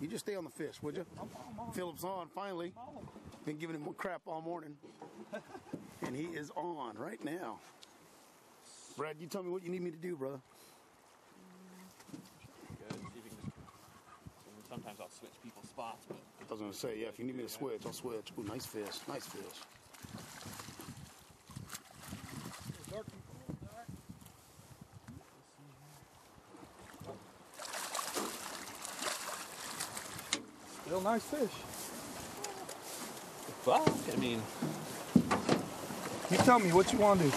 You just stay on the fish, would you? Philip's on, finally. Been giving him crap all morning. And he is on right now. Brad, you tell me what you need me to do, brother. Good. Sometimes I'll switch people's spots, but I was going to say, yeah, if you need me to switch, I'll switch. Ooh, nice fish. Nice fish. Still nice fish. fuck? I mean, you tell me what you want to do.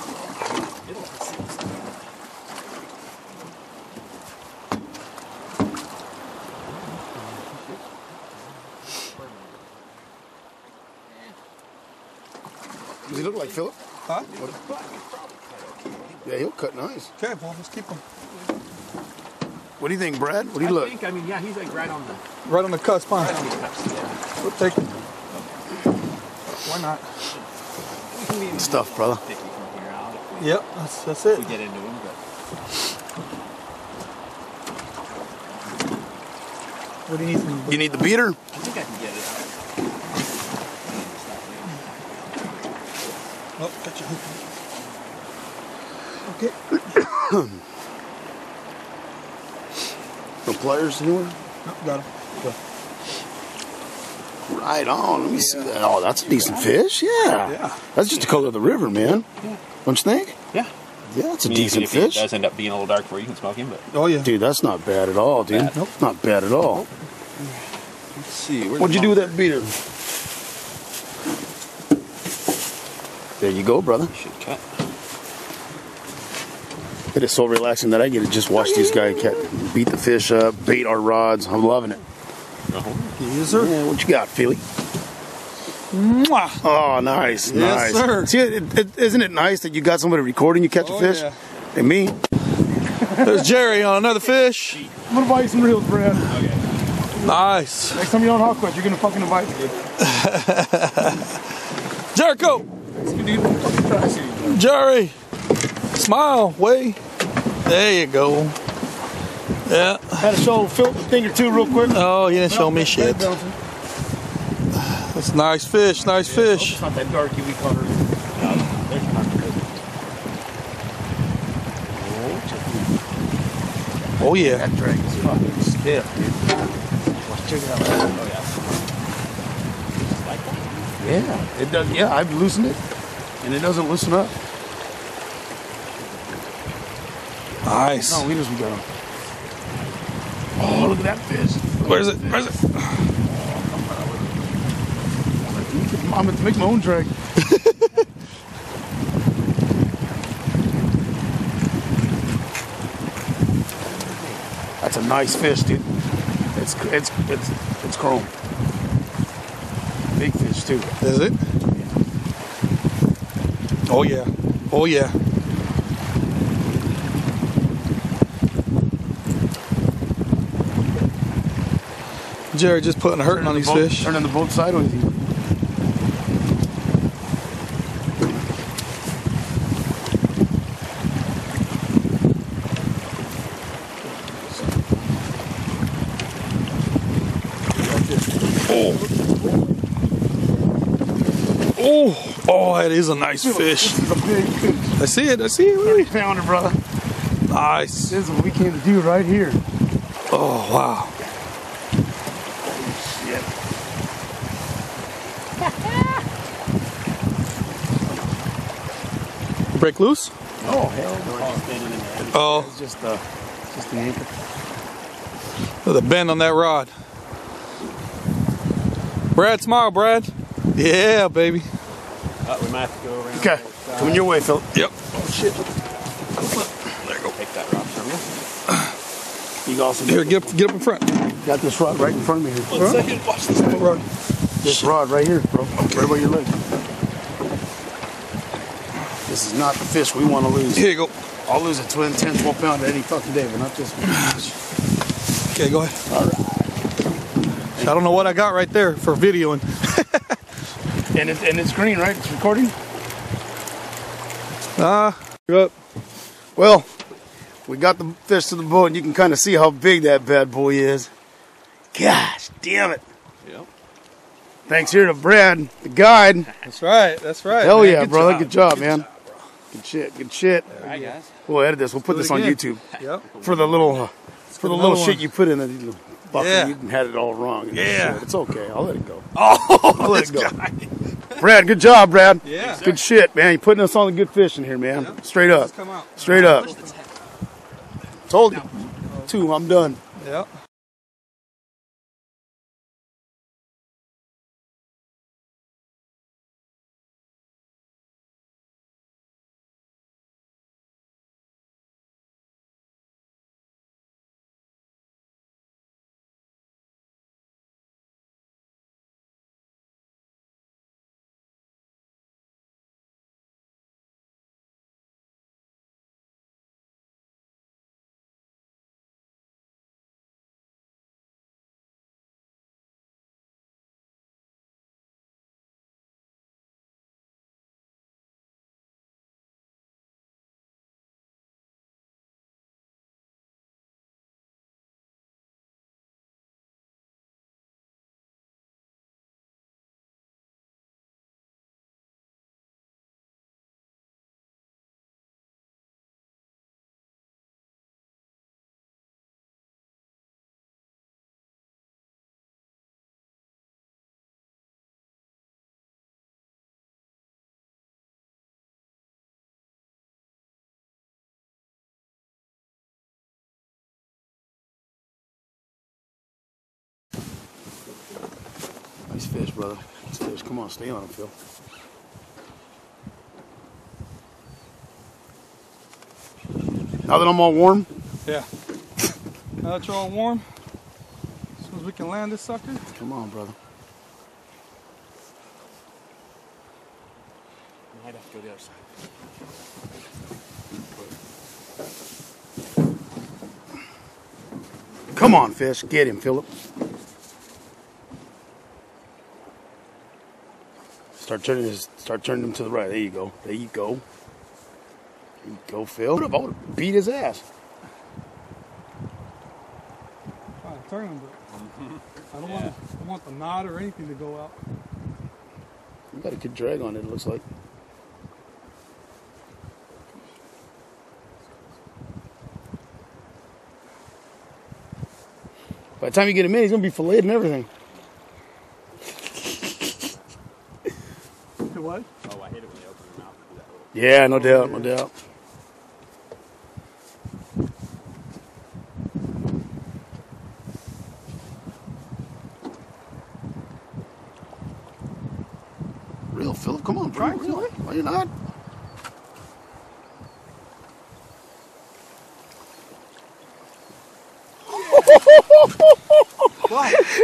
Does he look like Philip? Huh? Yeah, he'll cut nice. Okay, well, let's keep him. What do you think, Brad? What do you look? I mean, yeah, he's like right on the cusp, huh? right on the cusp, yeah. We'll take him. Why not? Good stuff, brother. Picky from here out if Yep, that's it. we get into him, but What do you need from me? You need the beater? I think I can get it out. Oh, got your hook. Okay. No pliers anywhere? No, got him. Go. Right on. Let me see that. Oh, that's a decent fish. Yeah. That's just the color of the river, man. Yeah. Don't you think? Yeah. Yeah, that's a I mean, decent if fish. it does end up being a little dark for you, you can smoke him, but Oh, yeah. Dude, that's not bad at all, dude. Bad. Nope. Not bad at all. let's see. What'd you do with that beater? There you go, brother. Should cut. It is so relaxing that I get to just watch these guys beat the fish up, bait our rods. I'm loving it. Yes, sir. Yeah, what you got, Philly? Mwah. Oh, nice, Yes, nice. sir. See, isn't it nice that you got somebody recording you catch a fish? Yeah. And me? There's Jerry on another fish. I'm gonna buy you some reels, Brad. Okay. Nice. Next time you're on Hawk Quest, you're gonna fucking invite me. Jericho. Jerry. Smile. Way. There you go. Yeah. Had to show Phil a thing or two real quick. Oh, you didn't show me shit. That's nice fish. Nice fish. It's not that darky we caught earlier. There's Oh, yeah. That drag is fucking stiff, dude. Check it out. Oh, yeah. Like that? Yeah, it does. Yeah, I've loosened it, and it doesn't loosen up. Nice. No, we got him. Oh, look at that fish. Where's it? Where's it? I'm going to make my own drag. That's a nice fish, dude. It's chrome. Big fish too. Is it? Oh yeah. Oh yeah. Jerry just putting a hurting on these fish. Turning the boat sideways. Oh, that is a nice fish. This is a big fish. I see it. I see it. 30-pounder, brother. Nice. This is what we came to do right here. Oh wow. Shit. Break loose? Oh hell no! Oh, It's just the anchor. there's a bend on that rod. Brad, smile, Brad. Yeah, baby. We might have to go around. Okay, coming your way, Phil. Yep. Oh shit! There you go. Take that rock from you. You also Here, get up in front. got this rod right in front of me here. One second. Watch this rod. This rod right here, bro. Right by your leg. This is not the fish we want to lose. Here you go. I'll lose a 10, 12 pounder any fucking day, but not this one. Okay, go ahead. All right. I don't know what I got right there for videoing. And it's green, right? It's recording? You're up. Well, we got the fish to the boat, and you can kind of see how big that bad boy is. Gosh, damn it. Yep. Thanks here to Brad, the guide. That's right. That's right. Hell man. yeah, brother. Good job, man. Good shit. Good shit. All right, guys. We'll edit this. We'll put Do it this on again. YouTube Yep. for the little another shit one. you put in it. Bucket, Yeah. you had it all wrong. Yeah. It's okay. I'll let it go. Oh, I'll let it go. Brad, good job, Brad. Yeah. Good shit, man. You're putting us on the good fishing here, man. Yep. Straight up. Let's come out. Straight up. Told you. 2, I'm done. Yep. Nice fish, brother. Nice fish. Come on, stay on him, Phil. Now that I'm all warm, Yeah. Now that you're all warm, as soon as we can land this sucker. come on, brother. I might have to go the other side. Come on, fish. Get him, Philip. Start turning him to the right. There you go. There you go. There you go, Phil. I would have beat his ass. Trying to turn him, but I don't want the knot or anything to go out. You got a good drag on it, it looks like. By the time you get him in, he's going to be filleted and everything. What? Oh, I hate it when they open their mouth and do that little. Yeah, no doubt, no doubt. Real, Philip, come on, bro. Real. Why you not?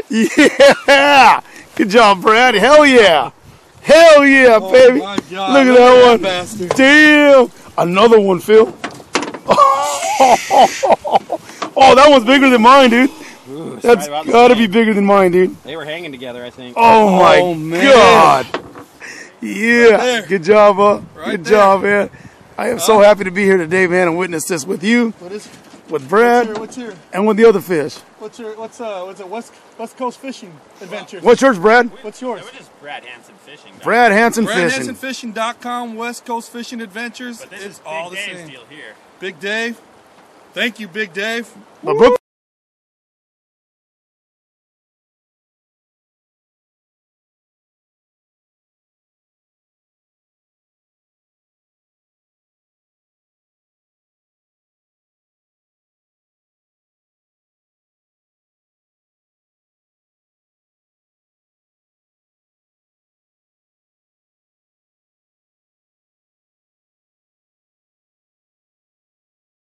Yeah! Good job, Brad. Hell yeah! Hell yeah, baby! My God. Look at that one. Bastard. Damn! Another one, Phil. Oh, that one's bigger than mine, dude. Ooh, That's right about the gotta be same. bigger than mine, dude. They were hanging together, I think. Oh my man. God! Yeah, there. good job, Right good there. job, man. I am so happy to be here today, man, and witness this with you, What is? with Brad, What's your? and with the other fish. What's it? West Coast Fishing Adventures. What's yours, Brad? What's yours? It was just Brad Hansen Fishing. Right? Brad Hansen Fishing. BradHansenFishing.com, West Coast Fishing Adventures. But this It's is all Big the Dave's same. deal here. Big Dave. Thank you, Big Dave. But Brooke